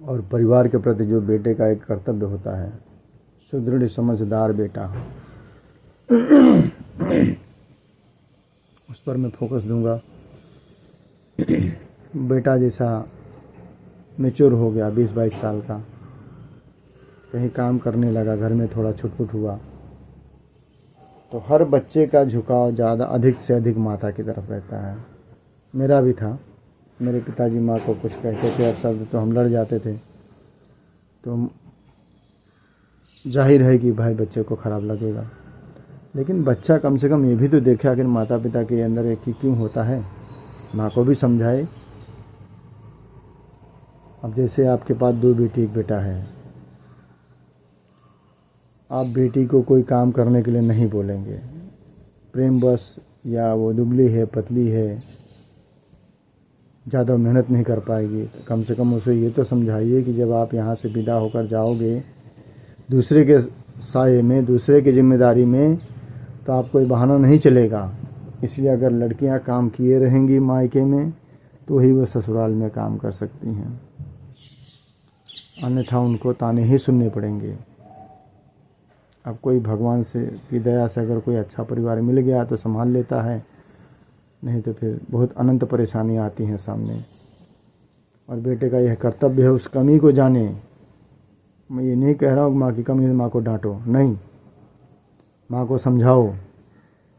और परिवार के प्रति जो बेटे का एक कर्तव्य होता है, सुदृढ़ समझदार बेटा, उस पर मैं फोकस दूंगा। बेटा जैसा मैच्योर हो गया, 20-22 साल का, कहीं काम करने लगा, घर में थोड़ा छुटपुट हुआ, तो हर बच्चे का झुकाव ज़्यादा अधिक से अधिक माता की तरफ रहता है। मेरा भी था। मेरे पिताजी माँ को कुछ कहते थे अब शब्द तो हम लड़ जाते थे, तो जाहिर है कि भाई बच्चे को ख़राब लगेगा। लेकिन बच्चा कम से कम ये भी तो देखे आखिर माता पिता के अंदर एक ही क्यों होता है, माँ को भी समझाए। अब जैसे आपके पास 2 बेटी 1 बेटा है, आप बेटी को कोई काम करने के लिए नहीं बोलेंगे, प्रेम बस, या वो दुबली है पतली है, ज़्यादा मेहनत नहीं कर पाएगी, तो कम से कम उसे ये तो समझाइए कि जब आप यहाँ से विदा होकर जाओगे दूसरे के साये में, दूसरे की जिम्मेदारी में, तो आप कोई बहाना नहीं चलेगा। इसलिए अगर लड़कियाँ काम किए रहेंगी मायके में, तो ही वो ससुराल में काम कर सकती हैं, अन्यथा उनको ताने ही सुनने पड़ेंगे। अब कोई भगवान से की दया से अगर कोई अच्छा परिवार मिल गया तो संभाल लेता है, नहीं तो फिर बहुत अनंत परेशानियाँ आती हैं सामने। और बेटे का यह कर्तव्य है उस कमी को जाने। मैं ये नहीं कह रहा हूँ माँ की कमी है माँ को डांटो, नहीं, माँ को समझाओ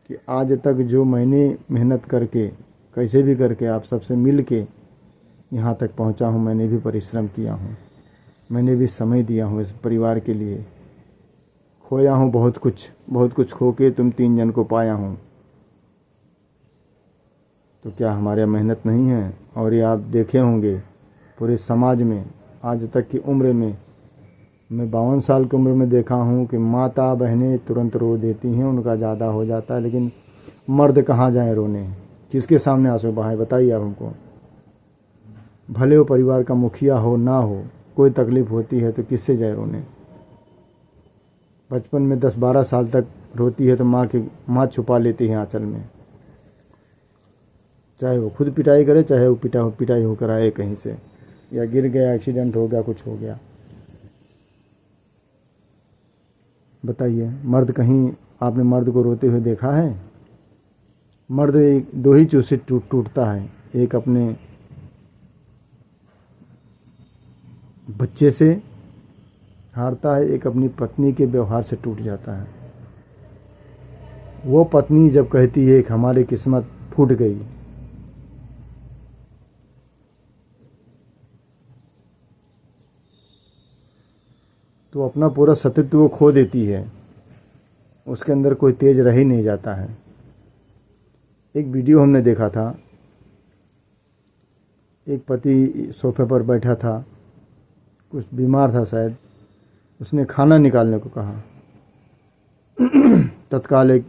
कि आज तक जो मैंने मेहनत करके कैसे भी करके आप सबसे मिल के यहाँ तक पहुँचा हूँ, मैंने भी परिश्रम किया हूँ, मैंने भी समय दिया हूँ इस परिवार के लिए, खोया हूँ बहुत कुछ खो के तुम 3 जन को पाया हूँ, तो क्या हमारे मेहनत नहीं है। और ये आप देखे होंगे पूरे समाज में आज तक की उम्र में, मैं 52 साल की उम्र में देखा हूँ कि माता बहनें तुरंत रो देती हैं, उनका ज़्यादा हो जाता है, लेकिन मर्द कहाँ जाएं रोने, किसके सामने आंसू बहाएं, बताइए आप हमको। भले वो परिवार का मुखिया हो ना हो, कोई तकलीफ़ होती है तो किससे जाए रोने। बचपन में 10-12 साल तक रोती है तो माँ छुपा लेती है आंचल में, चाहे वो खुद पिटाई करे, चाहे वो पिटाई होकर आए कहीं से, या गिर गया, एक्सीडेंट हो गया, कुछ हो गया। बताइए, मर्द कहीं आपने मर्द को रोते हुए देखा है? मर्द 2 ही चीज़ से टूटता है, एक अपने बच्चे से हारता है, एक अपनी पत्नी के व्यवहार से टूट जाता है। वो पत्नी जब कहती है कि हमारी किस्मत फूट गई, तो अपना पूरा सतीत्व वो खो देती है, उसके अंदर कोई तेज रह ही नहीं जाता है। एक वीडियो हमने देखा था, एक पति सोफे पर बैठा था, कुछ बीमार था शायद, उसने खाना निकालने को कहा। तत्काल एक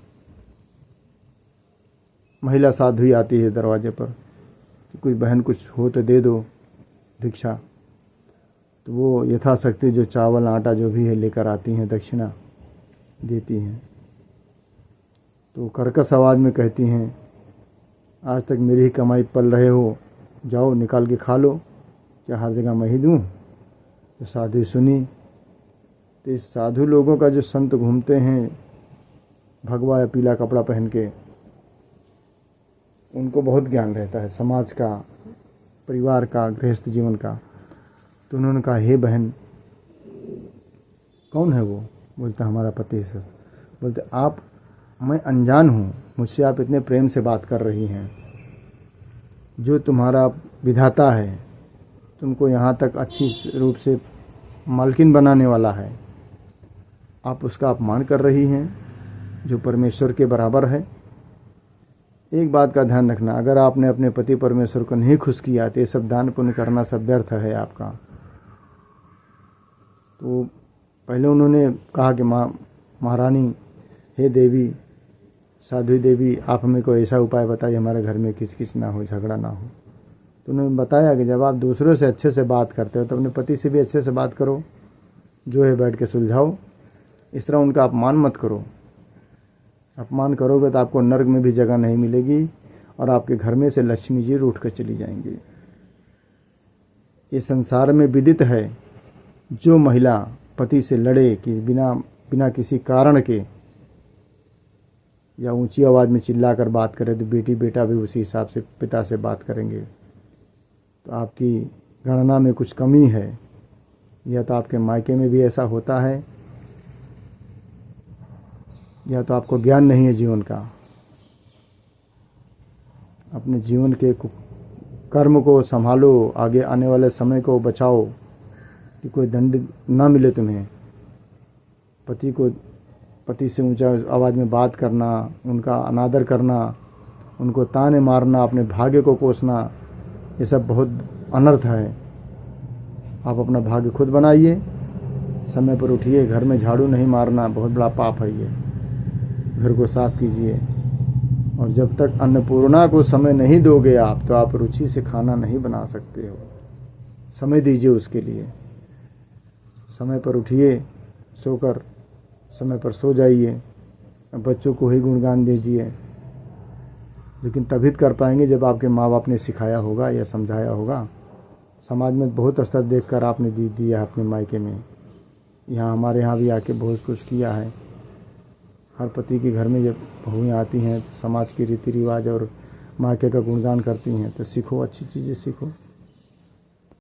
महिला साध्वी आती है दरवाजे पर कि कुछ बहन कुछ हो तो दे दो भिक्षा, तो वो यथाशक्ति जो चावल आटा जो भी है लेकर आती हैं, दक्षिणा देती हैं। तो कर्कश आवाज़ में कहती हैं, आज तक मेरी ही कमाई पल रहे हो, जाओ निकाल के खा लो, क्या हर जगह मैं ही दूँ? तो साधु सुनी। तो इस साधु लोगों का जो संत घूमते हैं भगवा या पीला कपड़ा पहन के, उनको बहुत ज्ञान रहता है समाज का, परिवार का, गृहस्थ जीवन का। तो उन्होंने कहा, हे बहन, कौन है वो? बोलते हमारा पति सर। बोलते आप, मैं अनजान हूँ, मुझसे आप इतने प्रेम से बात कर रही हैं, जो तुम्हारा विधाता है तुमको यहाँ तक अच्छी रूप से मालकिन बनाने वाला है, आप उसका अपमान कर रही हैं जो परमेश्वर के बराबर है। एक बात का ध्यान रखना, अगर आपने अपने पति परमेश्वर को नहीं खुश किया तो ये सब दान पुण्य करना सब व्यर्थ है आपका। तो पहले उन्होंने कहा कि महारानी, हे देवी, साध्वी देवी, आप हमें कोई ऐसा उपाय बताइए हमारे घर में किच ना हो, झगड़ा ना हो। तो उन्होंने बताया कि जब आप दूसरों से अच्छे से बात करते हो तो अपने पति से भी अच्छे से बात करो, जो है बैठ के सुलझाओ, इस तरह उनका अपमान मत करो। अपमान करोगे तो आपको नर्क में भी जगह नहीं मिलेगी और आपके घर में से लक्ष्मी जी रूठ कर चली जाएंगी। ये संसार में विदित है, जो महिला पति से लड़े कि बिना किसी कारण के या ऊंची आवाज़ में चिल्लाकर बात करे, तो बेटी बेटा भी उसी हिसाब से पिता से बात करेंगे। तो आपकी गणना में कुछ कमी है, या तो आपके मायके में भी ऐसा होता है, या तो आपको ज्ञान नहीं है जीवन का। अपने जीवन के कर्म को संभालो, आगे आने वाले समय को बचाओ कि कोई दंड ना मिले तुम्हें। पति से ऊंचा आवाज़ में बात करना, उनका अनादर करना, उनको ताने मारना, अपने भाग्य को कोसना, ये सब बहुत अनर्थ है। आप अपना भाग्य खुद बनाइए, समय पर उठिए, घर में झाड़ू नहीं मारना बहुत बड़ा पाप है ये। घर को साफ कीजिए, और जब तक अन्नपूर्णा को समय नहीं दोगे आप, तो आप रुचि से खाना नहीं बना सकते हो। समय दीजिए उसके लिए। समय पर उठिए, सोकर समय पर सो जाइए, बच्चों को ही गुणगान दीजिए। लेकिन तभी कर पाएंगे जब आपके माँ बाप ने सिखाया होगा या समझाया होगा। समाज में बहुत स्तर देखकर आपने दिया है अपने मायके में, यहाँ हमारे यहाँ भी आके बहुत कुछ किया है। हर पति के घर में जब बहुएँ आती हैं, समाज के रीति रिवाज और मायके का गुणगान करती हैं, तो सीखो, अच्छी चीज़ें सीखो।